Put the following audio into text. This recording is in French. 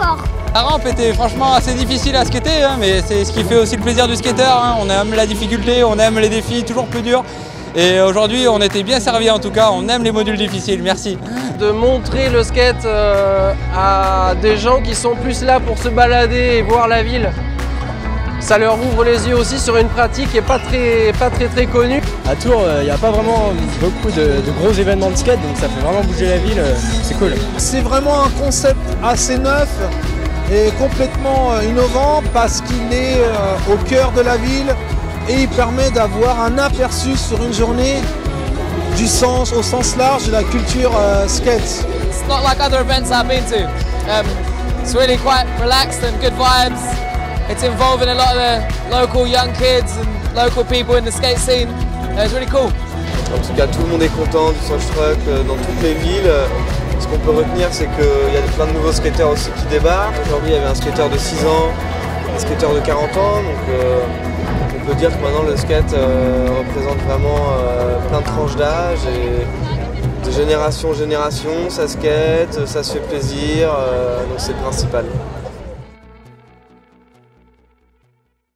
fort. La rampe était franchement assez difficile à skater, hein, mais c'est ce qui fait aussi le plaisir du skater. Hein. On aime la difficulté, on aime les défis toujours plus durs. Et aujourd'hui, on était bien servis en tout cas, on aime les modules difficiles, merci. De montrer le skate à des gens qui sont plus là pour se balader et voir la ville, ça leur ouvre les yeux aussi sur une pratique qui n'est pas très connue. À Tours, il n'y a pas vraiment beaucoup de gros événements de skate, donc ça fait vraiment bouger la ville, c'est cool. C'est vraiment un concept assez neuf et complètement innovant parce qu'il est au cœur de la ville et il permet d'avoir un aperçu sur une journée au sens large de la culture skate. It's not like other events I've been to. It's really quite relaxed and good vibes. It's involving a lot of the local young kids and local people in the skate scene. It's really cool. En tout cas, tout le monde est content du Soch Truck dans toutes les villes. Ce qu'on peut retenir, c'est qu'il y a plein de nouveaux skateurs aussi qui débarquent. Aujourd'hui, il y avait un skateur de 6 ans, un skateur de 40 ans. Donc, on peut dire que maintenant, le skate représente vraiment plein de tranches d'âge. Et de génération en génération, ça skate, ça se fait plaisir. Donc, c'est le principal.